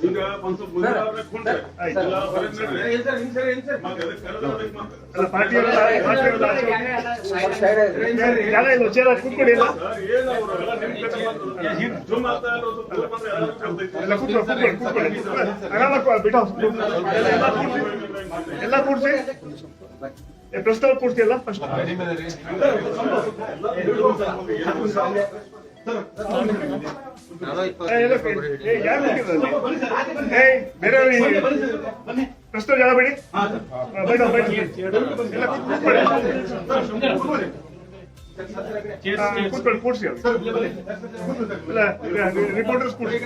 ಈಗ ಒಂದು ಮುಂದೆ ಕೊಂಡ್ರೆ ಎಲ್ಲ ಹೊರಗೆ ಅಲ್ಲ ಪಾರ್ಟಿ ಜಾಗ ಇಲ್ಲ ಚೇರ ಕೂತ್ಕೊಳ್ಳಿ ಇಲ್ಲ ಎಲ್ಲ ಕೂತ್ಕೊಳ್ಳಿ ಬಿಟ್ಟು ಎಲ್ಲ ಕೂಡ್ಸಿ ಪ್ರಶ್ನೆ ಕೂಡ್ಸಿ ಎಲ್ಲ ಫಸ್ಟ್ ಬೇರೆ ಪ್ರಶ್ನೆ ಜಾಗ ಬಿಡಿ ಕೂತ್ಕೊಳ್ಳಿ ಕೂಡ್ಸಿ ರಿಪೋರ್ಟರ್ಸ್ ಕೂಡ್ಸಿ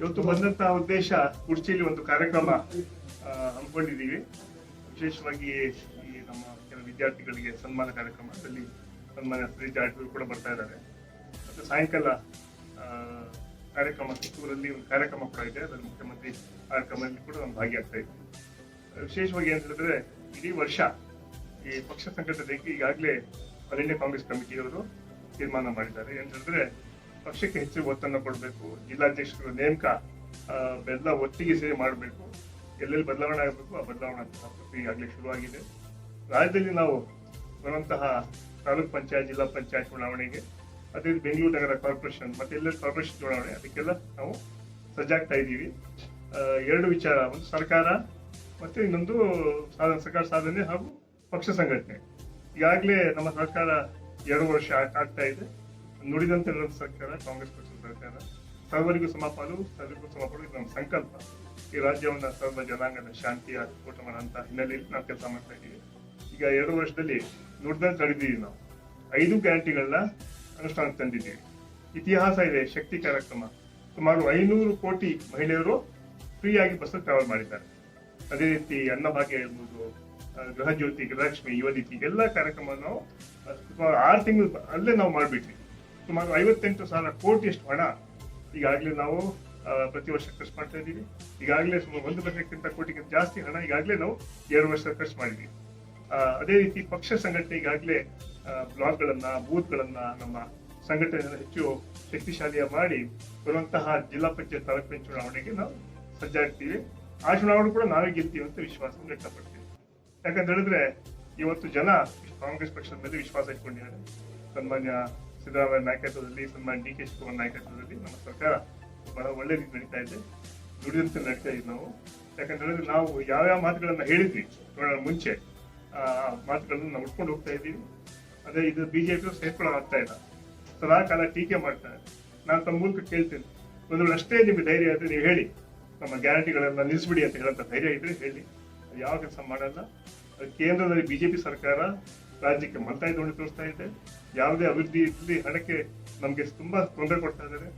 ಇವತ್ತು ಬಂದಂತಹ ಉದ್ದೇಶ ಕುರ್ಚಿಯಲ್ಲಿ ಒಂದು ಕಾರ್ಯಕ್ರಮ ಹಮ್ಮಿಕೊಂಡಿದ್ದೀವಿ. ವಿಶೇಷವಾಗಿ ಈ ನಮ್ಮ ಕೆಲವು ವಿದ್ಯಾರ್ಥಿಗಳಿಗೆ ಸನ್ಮಾನ ಕಾರ್ಯಕ್ರಮದಲ್ಲಿ ಸನ್ಮಾನ ಶ್ರೀ ಜಾರಕಿಹೊಳಿ ಕೂಡ ಬರ್ತಾ ಇದ್ದಾರೆ. ಮತ್ತು ಸಾಯಂಕಾಲ ಕಾರ್ಯಕ್ರಮ ಕಿತ್ತೂರಲ್ಲಿ ಒಂದು ಕಾರ್ಯಕ್ರಮ ಕೂಡ ಇದೆ. ಅದರಲ್ಲಿ ಮುಖ್ಯಮಂತ್ರಿ ಕಾರ್ಯಕ್ರಮದಲ್ಲಿ ಕೂಡ ನಾನು ಭಾಗಿಯಾಗ್ತಾ ಇದ್ದೀನಿ. ವಿಶೇಷವಾಗಿ ಏನ್ ಹೇಳಿದ್ರೆ ಇಡೀ ವರ್ಷ ಈ ಪಕ್ಷ ಸಂಘಟನೆಗೆ ಈಗಾಗಲೇ ಆಲ್ ಇಂಡಿಯಾ ಕಾಂಗ್ರೆಸ್ ಕಮಿಟಿಯವರು ತೀರ್ಮಾನ ಮಾಡಿದ್ದಾರೆ. ಏನ್ ಹೇಳಿದ್ರೆ ಪಕ್ಷಕ್ಕೆ ಹೆಚ್ಚು ಒತ್ತನ್ನು ಕೊಡಬೇಕು, ಜಿಲ್ಲಾಧ್ಯಕ್ಷರ ನೇಮಕ ಎಲ್ಲ ಒತ್ತಿಗೆ ಸೇವೆ ಮಾಡಬೇಕು, ಎಲ್ಲೆಲ್ಲಿ ಬದಲಾವಣೆ ಆಗಬೇಕು ಆ ಬದಲಾವಣೆ ಈಗಾಗಲೇ ಶುರುವಾಗಿದೆ. ರಾಜ್ಯದಲ್ಲಿ ನಾವು ಬರುವಂತಹ ತಾಲೂಕ್ ಪಂಚಾಯತ್, ಜಿಲ್ಲಾ ಪಂಚಾಯತ್ ಚುನಾವಣೆಗೆ, ಅದೇ ಬೆಂಗಳೂರು ನಗರ ಕಾರ್ಪೊರೇಷನ್ ಮತ್ತೆ ಎಲ್ಲೆಲ್ಲಿ ಕಾರ್ಪೊರೇಷನ್ ಚುನಾವಣೆ ಅದಕ್ಕೆಲ್ಲ ನಾವು ಸಜ್ಜಾಗ್ತಾ ಇದ್ದೀವಿ. ಎರಡು ವಿಚಾರ, ಒಂದು ಸರ್ಕಾರ ಮತ್ತೆ ಇನ್ನೊಂದು ಸರ್ಕಾರ ಸಾಧನೆ ಹಾಗೂ ಪಕ್ಷ ಸಂಘಟನೆ. ಈಗಾಗಲೇ ನಮ್ಮ ಸರ್ಕಾರ 2 ವರ್ಷ ಆಗ್ತಾ ಇದೆ. ನುಡಿದಂತೆ ಸರ್ಕಾರ, ಕಾಂಗ್ರೆಸ್ ಪಕ್ಷದ ಸರ್ಕಾರ, ಸರ್ವರಿಗೂ ಸಮಪಾಲು ಸರ್ವರಿಗೂ ಸಮಪಾಲು ಇದು ನಮ್ಮ ಸಂಕಲ್ಪ. ಈ ರಾಜ್ಯವನ್ನ ಸರ್ವ ಜನಾಂಗದ ಶಾಂತಿಯ ಕೂಟಮನ ಅಂತ ಹಿನ್ನೆಲೆಯಲ್ಲಿ ನಾವು ಕೆಲಸ ಮಾಡ್ತಾ ಇದ್ದೀವಿ. ಈಗ 2 ವರ್ಷದಲ್ಲಿ ನುಡಿದಂತೆ ನಡೆದಿದ್ದೀವಿ. ನಾವು 5 ಗ್ಯಾರಂಟಿಗಳನ್ನ ಅನುಷ್ಠಾನ ತಂದಿದ್ದೀವಿ. ಇತಿಹಾಸ ಇದೆ. ಶಕ್ತಿ ಕಾರ್ಯಕ್ರಮ, ಸುಮಾರು 500 ಕೋಟಿ ಮಹಿಳೆಯರು ಫ್ರೀ ಆಗಿ ಬಸ್ ಟ್ರಾವೆಲ್ ಮಾಡಿದ್ದಾರೆ. ಅದೇ ರೀತಿ ಅನ್ನಭಾಗ್ಯ ಇರ್ಬೋದು, ಗೃಹ ಜ್ಯೋತಿ, ಗೃಹಲಕ್ಷ್ಮಿ, ಯುವನಿಧಿ ಎಲ್ಲ ಕಾರ್ಯಕ್ರಮ ನಾವು ಸುಮಾರು 6 ತಿಂಗಳು ಅಲ್ಲೇ ನಾವು ಮಾಡಿಬಿಟ್ವಿ. ಸುಮಾರು 58,000 ಕೋಟಿಯಷ್ಟು ಹಣ ಈಗಾಗಲೇ ನಾವು ಪ್ರತಿ ವರ್ಷ ಖರ್ಚು ಮಾಡ್ತಾ ಇದ್ದೀವಿ. ಈಗಾಗಲೇ ಸುಮಾರು 1 ಲಕ್ಷಕ್ಕಿಂತ ಕೋಟಿಗಿಂತ ಜಾಸ್ತಿ ಹಣ ಈಗಾಗಲೇ ನಾವು 2 ವರ್ಷ ಖರ್ಚು ಮಾಡಿದ್ದೀವಿ. ಅದೇ ರೀತಿ ಪಕ್ಷ ಸಂಘಟನೆ ಈಗಾಗಲೇ ಬ್ಲಾಕ್ಗಳನ್ನ, ಬೂತ್ಗಳನ್ನ ನಮ್ಮ ಸಂಘಟನೆಯನ್ನು ಹೆಚ್ಚು ಶಕ್ತಿಶಾಲಿಯ ಮಾಡಿ ಬರುವಂತಹ ಜಿಲ್ಲಾ ಪಂಚಾಯತ್, ತಾಲೂಕು ಪಂಚಾಯತ್ ಚುನಾವಣೆಗೆ ನಾವು ಸಜ್ಜಾಗ್ತೀವಿ. ಆ ಚುನಾವಣೆ ಕೂಡ ನಾವೇ ಗೆಲ್ತೀವಿ ಅಂತ ವಿಶ್ವಾಸವನ್ನು ವ್ಯಕ್ತಪಡ್ತೀವಿ. ಯಾಕಂತ ಹೇಳಿದ್ರೆ ಇವತ್ತು ಜನ ಕಾಂಗ್ರೆಸ್ ಪಕ್ಷದ ಮೇಲೆ ವಿಶ್ವಾಸ ಇಟ್ಕೊಂಡಿದ್ದಾರೆ. ಸನ್ಮಾನ್ಯ ಸಿದ್ದರಾಮಯ್ಯ ನಾಯಕತ್ವದಲ್ಲಿ, ಸನ್ಮಾನ್ಯ ಡಿ ಕೆ ಶಿವಕುಮಾರ್ ನಾಯಕತ್ವದಲ್ಲಿ ನಮ್ಮ ಸರ್ಕಾರ ಬಹಳ ಒಳ್ಳೆ ರೀತಿ ನಡೀತಾ ಇದೆ. ದುಡಿದಂತೆ ನಡೀತಾ ಇದ್ದೀವಿ ನಾವು. ಯಾಕಂತ ಹೇಳಿದ್ರೆ ನಾವು ಯಾವ್ಯಾವ ಮಾತುಗಳನ್ನ ಹೇಳಿದ್ವಿ ಚುನಾವಣೆ ಮುಂಚೆ, ಆ ಮಾತುಗಳನ್ನು ನಾವು ಉಟ್ಕೊಂಡು ಹೋಗ್ತಾ ಇದ್ದೀವಿ. ಅದೇ ಇದು ಬಿಜೆಪಿ ಸೇರ್ಕೊಳ್ಳೋಕ್ಕಾಗ್ತಾ ಇಲ್ಲ, ಸದಾ ಕಾಲ ಟೀಕೆ ಮಾಡ್ತಾರೆ. ನಾನು ತಮ್ಮ ಮೂಲಕ ಕೇಳ್ತೇನೆ, ಒಂದು ವೇಳೆ ಅಷ್ಟೇ ನಿಮ್ಗೆ ಧೈರ್ಯ ಇದ್ರೆ ನೀವು ಹೇಳಿ, ನಮ್ಮ ಗ್ಯಾರಂಟಿಗಳನ್ನ ನಿಲ್ಲಿಸ್ಬಿಡಿ ಅಂತ ಹೇಳಂತ ಧೈರ್ಯ ಇದ್ರೆ ಹೇಳಿ. ಯಾವ ಕೆಲಸ ಮಾಡಲ್ಲ. ಕೇಂದ್ರದಲ್ಲಿ ಬಿಜೆಪಿ ಸರ್ಕಾರ ರಾಜ್ಯಕ್ಕೆ ಮಲ್ತಾಯಿ ಧೋರಣೆ ತೋರಿಸ್ತಾ ಇದೆ. ಯಾವುದೇ ಅಭಿವೃದ್ಧಿ ಹಣಕ್ಕೆ ನಮ್ಗೆ ತುಂಬಾ ತೊಂದರೆ ಕೊಡ್ತಾ ಇದ್ದಾರೆ.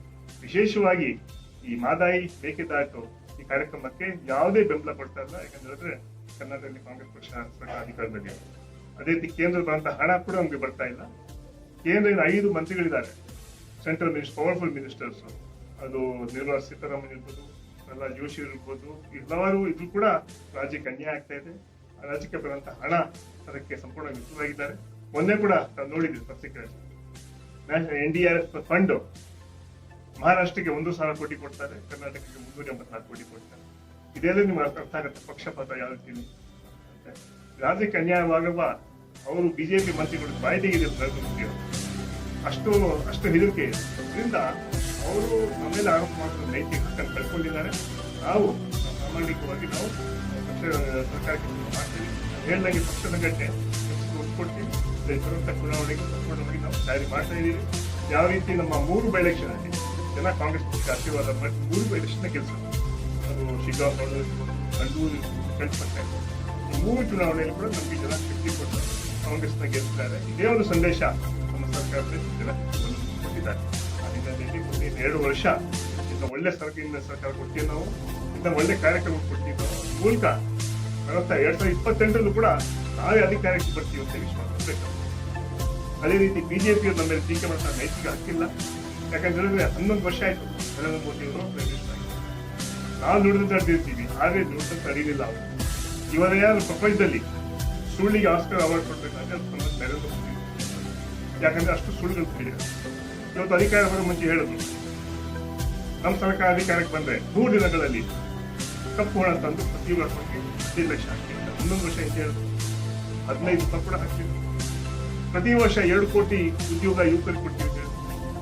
ವಿಶೇಷವಾಗಿ ಈ ಮಾದಾಯಿ ಮೇಕೆದಾಟು ಈ ಕಾರ್ಯಕ್ರಮಕ್ಕೆ ಯಾವುದೇ ಬೆಂಬಲ ಕೊಡ್ತಾ ಇಲ್ಲ. ಯಾಕಂದ್ರೆ ಕರ್ನಾಟಕದಲ್ಲಿ ಕಾಂಗ್ರೆಸ್ ಪಕ್ಷ ಸರ್ಕಾರ ಅಧಿಕಾರದಲ್ಲಿ. ಅದೇ ರೀತಿ ಕೇಂದ್ರ ಬರುವಂತ ಹಣ ಕೂಡ ನಮ್ಗೆ ಬರ್ತಾ ಇಲ್ಲ. ಕೇಂದ್ರದಿಂದ 5 ಮಂತ್ರಿಗಳಿದ್ದಾರೆ, ಸೆಂಟ್ರಲ್ ಮಿನಿಸ್ಟರ್, ಪವರ್ಫುಲ್ ಮಿನಿಸ್ಟರ್ಸ್. ಅದು ನಿರ್ಮಲಾ ಸೀತಾರಾಮನ್ ಇರ್ಬೋದು, ಪ್ರಹ್ಲಾದ್ ಜೋಶಿ ಇರ್ಬೋದು, ಎಲ್ಲರೂ ಇದ್ರು ಕೂಡ ರಾಜ್ಯಕ್ಕೆ ಅನ್ಯಾಯ ಆಗ್ತಾ ಇದೆ. ರಾಜ್ಯಕ್ಕೆ ಬರುವಂತ ಹಣ ಅದಕ್ಕೆ ಸಂಪೂರ್ಣ ವಿಫಲವಾಗಿದ್ದಾರೆ. ಮೊನ್ನೆ ಕೂಡ ನಾವು ನೋಡಿದ್ವಿ ಪತ್ರಿಕೆಗಳಲ್ಲಿ, NDRF ಫಂಡ್ ಮಹಾರಾಷ್ಟ್ರಕ್ಕೆ 1,000 ಕೋಟಿ ಕೊಡ್ತಾರೆ, ಕರ್ನಾಟಕಕ್ಕೆ 384 ಕೋಟಿ ಕೊಡ್ತಾರೆ. ಇದೆಲ್ಲ ನಿಮ್ಗೆ ಅರ್ಥ ಆಗುತ್ತೆ ಪಕ್ಷಪಾತ ಯಾವ ರೀತಿ ರಾಜ್ಯಕ್ಕೆ ಅನ್ಯಾಯವಾಗುವ. ಅವರು ಬಿಜೆಪಿ ಮಂತ್ರಿಗಳು ಬಾಯಿ ತೆಗೆದಿದ್ದಾರೆ. ಅಷ್ಟು ಹೆದರಿಕೆ ಇದೆ. ಇದರಿಂದ ಅವರು ನಮ್ಮೇಲೆ ಆರೋಪ ಮಾಡುವ ನೈತಿಕ ಹಕ್ಕನ್ನು ಕಳ್ಕೊಂಡಿದ್ದಾರೆ. ನಾವು ಪ್ರಾಮಾಣಿಕವಾಗಿ ನಾವು ಪಕ್ಷ ಸರ್ಕಾರಕ್ಕೆ ಮಾಡ್ತೀವಿ. ಹೇಳ್ದಂಗೆ ಪಕ್ಷ ಸಂಘಟನೆ ಕೊಡ್ತೀವಿ. ಬರುವಂತ ಚುನಾವಣೆಗೆ ಸಂಪೂರ್ಣವಾಗಿ ನಾವು ತಯಾರಿ ಮಾಡ್ತಾ ಇದ್ದೀವಿ. ಯಾವ ರೀತಿ ನಮ್ಮ 3 ಎಲೆಕ್ಷನ್ ಅಲ್ಲಿ ಜನ ಕಾಂಗ್ರೆಸ್ ಪಕ್ಷಕ್ಕೆ ಆಶೀರ್ವಾದ ಮಾಡಿ 3 ಎಲೆಕ್ಷನ್ ಕೆಲಸ, ಅದು ಶಿಗ್ಗಾಂವ್, ಕಂಡೂರು, ಚನ್ನಪಟ್ಟಣ, ಈ 3 ಚುನಾವಣೆಯಲ್ಲಿ ಕೂಡ ನಮಗೆ ಜನ ಶಕ್ತಿ ಕೊಟ್ಟು ಕಾಂಗ್ರೆಸ್ನ ಗೆಲ್ತಿದ್ದಾರೆ. ಇದೇ ಒಂದು ಸಂದೇಶ ನಮ್ಮ ಸರ್ಕಾರದಲ್ಲಿ ಜನ ಕೊಟ್ಟಿದ್ದಾರೆ. ಆ ಹಿನ್ನೆಲೆಯಲ್ಲಿ ಮುಂದಿನ 2 ವರ್ಷ ಇಂಥ ಒಳ್ಳೆ ಸರ್ಕಾರ ಕೊಡ್ತೀವಿ ನಾವು, ಇಂಥ ಒಳ್ಳೆ ಕಾರ್ಯಕ್ರಮ ಕೊಡ್ತೀವಿ ನಾವು. ಮೂಲಕ 2028 ಕೂಡ ನಾವೇ ಅಧಿಕಾರಕ್ಕೆ ಬರ್ತೀವಿ ಅಂತ ವಿಶ್ವಾಸ ಬೇಕು. ಅದೇ ರೀತಿ ಬಿಜೆಪಿ ನಮ್ಮ ಮೇಲೆ ಟೀಕೆ ಮಾಡ್ತಾರೆ, ನೈತಿಕ ಹಕ್ಕಿಲ್ಲ. ಯಾಕಂದ್ರೆ 11 ವರ್ಷ ಆಯ್ತು ನರೇಂದ್ರ ಮೋದಿ ಅವರು ಪ್ರೈಮ್ ಮಿನಿಸ್ಟರ್ ಆಗಿ. ನಾವು ದುಡಿದು ತಡೆದಿರ್ತೀವಿ, ಹಾಗೆ ದುಡ್ಡು ತಡೀಲಿಲ್ಲ ಅವರು. ಇವಾಗ ಯಾರು ಪ್ರಪಂಚದಲ್ಲಿ ಸುಳ್ಳಿಗೆ ಆಸ್ಕರ್ ಅವಾರ್ಡ್ ಕೊಡ್ಬೇಕಂದ್ರೆ ಅದು ನರೇಂದ್ರ ಮೋದಿ. ಯಾಕಂದ್ರೆ ಅಷ್ಟು ಸುಳ್ಳುಗಳು ಕೂಡಿದೆ. ಇವತ್ತು ಅಧಿಕಾರ ಬರೋ ಮುಂಚೆ ಹೇಳಿದ್ರು, ನಮ್ಮ ಸರ್ಕಾರ ಅಧಿಕಾರಕ್ಕೆ ಬಂದ್ರೆ 3 ದಿನಗಳಲ್ಲಿ ಕಪ್ಪು ಹಣ ತಂದು ಪ್ರತಿ ವರ್ಷಕ್ಕೆ 15 ಲಕ್ಷ ಹಾಕ್ತಿದ್ದಾರೆ. 11 ವರ್ಷ ಹಿಂದೆ ಹೇಳಿದ್ರು 15 ರೂಪಾಯಿ ಕೂಡ ಹಾಕ್ತಿದ್ರು. ಪ್ರತಿ ವರ್ಷ 2 ಕೋಟಿ ಉದ್ಯೋಗ ಯುವಕರಿಗೆ ಕೊಡ್ತಿದ್ದೆ,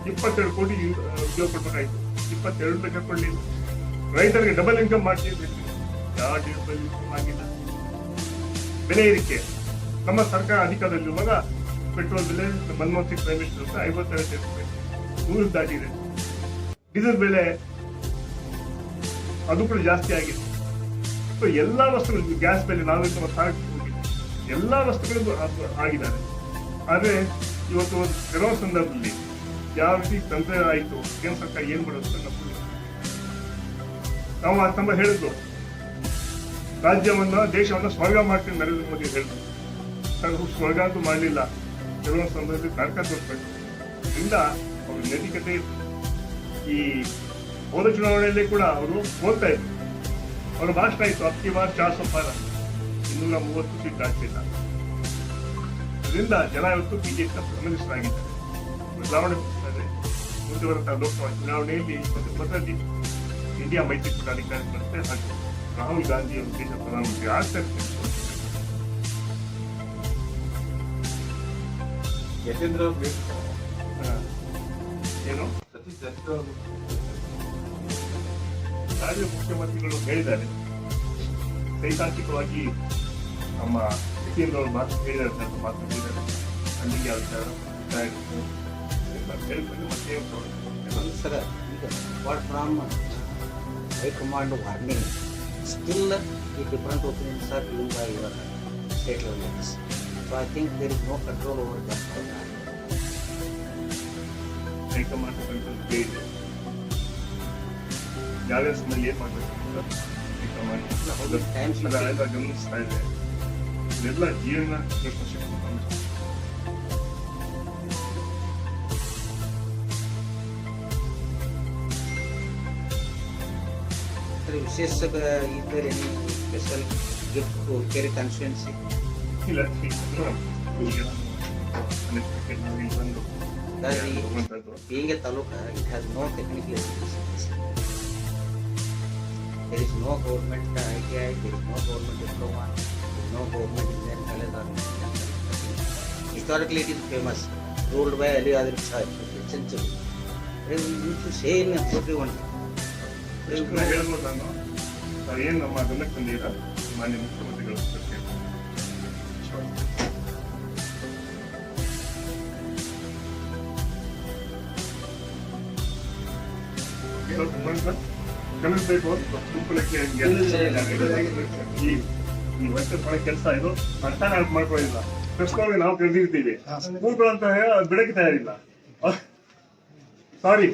22 ಕೋಟಿ ಉದ್ಯೋಗ ಕೊಡ್ಬೇಕಾಯ್ತು, 22 ಲಕ್ಷ ಕೊಡ್ಲಿಲ್ಲ. ರೈತರಿಗೆ ಡಬಲ್ ಇನ್ಕಮ್ ಮಾಡ್ತಿದ್ದೆ, ಯಾವ ಡಬಲ್ ಇನ್ಕಮ್ ಆಗಿಲ್ಲ. ಬೆಲೆ ಏರಿಕೆ ನಮ್ಮ ಸರ್ಕಾರ ಅಧಿಕಾರದಲ್ಲಿರುವಾಗ ಪೆಟ್ರೋಲ್ ಬೆಲೆ ಮನಮೋಹನ್ ಸಿಂಗ್ ಪ್ರೈಮ್ ಮಿನಿಸ್ಟರ್ 52 ರೂಪಾಯಿ 100 ದಾಟಿದೆ. ಡೀಸೆಲ್ ಬೆಲೆ ಅದು ಕೂಡ ಜಾಸ್ತಿ ಆಗಿದೆ. ಸೊ ಎಲ್ಲಾ ವಸ್ತುಗಳು, ಗ್ಯಾಸ್ ಬೆಲೆ 400 ಎಲ್ಲಾ ವಸ್ತುಗಳಿಗೂ ಆಗಿದ್ದಾರೆ. ಆದ್ರೆ ಇವತ್ತು ಕೆಲವು ಸಂದರ್ಭದಲ್ಲಿ ಯಾವ ರೀತಿ ತೊಂದರೆ ಆಯಿತು, ಕೇಂದ್ರ ಸರ್ಕಾರ ಏನ್ ಮಾಡೋದು ನಮಗೆ. ನಾವು ತಮ್ಮ ಹೇಳಿದ್ರು, ರಾಜ್ಯವನ್ನ ದೇಶವನ್ನ ಸ್ವರ್ಗ ಮಾಡ್ತೀನಿ ನರೇಂದ್ರ ಮೋದಿ ಹೇಳಿದ್ರು. ಸ್ವರ್ಗ ಅಂತೂ ಮಾಡಲಿಲ್ಲ, ಕೆಲವು ಸಂದರ್ಭದಲ್ಲಿ ನರಕ ತೋರಿಸ್ಬೇಕು. ಇದರಿಂದ ಅವ್ರ ನೈತಿಕತೆ ಈ ಹೋದ ಚುನಾವಣೆಯಲ್ಲಿ ಕೂಡ ಅವರು ಹೋಗ್ತಾ ಇದ್ರು. ಅವರ ಭಾಷಣ ಇತ್ತು, ಅಕ್ಕಿ ಬಾರ್ 400 ಪಾರ 230 ಸೀಟ್ ಆಗ್ತಿಲ್ಲ. ಇದರಿಂದ ಜನ ಇವತ್ತು ಬಿಜೆಪಿ ಗಮನಿಸಲಾಗಿದ್ದಾರೆ, ಬದಲಾವಣೆ ಬಯಸ್ತಾರೆ. ಮುಂದೆ ಬರುತ್ತಾ ಲೋಕಸಭಾ ಚುನಾವಣೆಯಲ್ಲಿ 2019ರಲ್ಲಿ ಇಂಡಿಯಾ ಮೈತ್ರಿಕೂಟ ಅಧಿಕಾರಕ್ಕೆ ಬರುತ್ತೆ. ಹಾಗೂ ರಾಹುಲ್ ಗಾಂಧಿ ಅವರು ದೇಶ ಪ್ರಧಾನಮಂತ್ರಿ ಆಗ್ತಾರೆ. ಯತೇಂದ್ರ ಏನು ಸತೀಶ್ ಜಾರಕಿಹೊಳಿ ರಾಜ್ಯ ಮುಖ್ಯಮಂತ್ರಿಗಳು ಹೇಳಿದ್ದಾರೆ, ಸೈದ್ಧಾಂತಿಕವಾಗಿ ನಮ್ಮ ಯತೀಂದ್ರ ಅವರು ಮಾತು ಹೇಳಿದ್ದಾರೆ, ಮಾತು ಹೇಳಿದ್ದಾರೆ. ಅಲ್ಲಿಗೆ ಯಾವ ವಿಚಾರ ಹೇಳ್ಕೊಂಡು ಮತ್ತೆ ಸರ್, ಈಗ apart from high command warning, still ಈ different opinions are given by your state level leaders. So I think there is no control over that. High command ಇದೆ, ಯಾವ್ಯಾವ ಸಮಯ ಏನ್ ಮಾಡ್ಬೇಕು ಅಂತ ಹೈಕಮಾಂಡ್ ಗಮನಿಸ್ತಾ ಇದೆ. ಇದೆಲ್ಲ ಜೀವನ ವಿಶೇಷ ಇದ್ದರೆ ಸ್ಪೆಷಲ್ ಗಿಫ್ಟ್ ಟು ಕೆರೆ ಕಾನ್ಸ್ಟಿಟ್ಯೂನ್ಸಿ ಇಲ್ಲ ಬಂದು being a taluka, it has no technical education. There is no government ITI, there is no government diploma, there is no government engineering college or historically it is famous, ruled by Ali Adil Shah, 15th century. We need to say in everyone. ಹೇಳ್ಬೋದು ನಾನು. ಏನು ನಮ್ಮ ಗಮನಕ್ಕೆ ತಂದಿರ ಮಾನ್ಯ ಮುಖ್ಯಮಂತ್ರಿಗಳು ಕಲಿಸ್ಬೇಕು. ಗುಂಪುಲಕ್ಕೆ ಈ ವರ್ಷ ಕೆಲಸ ಇದು ಅರ್ಥ ಮಾಡ್ಕೊಳ್ಳಿಲ್ಲ. ಪ್ರಶ್ನೆ ನಾವು ಕರೆದಿರ್ತೀವಿ, ಕೂತ್ಕೊಳ್ಳೋ ಅಂತ ಬಿಡಕ್ಕೆ ತಯಾರಿಲ್ಲ. ಸಾರಿ.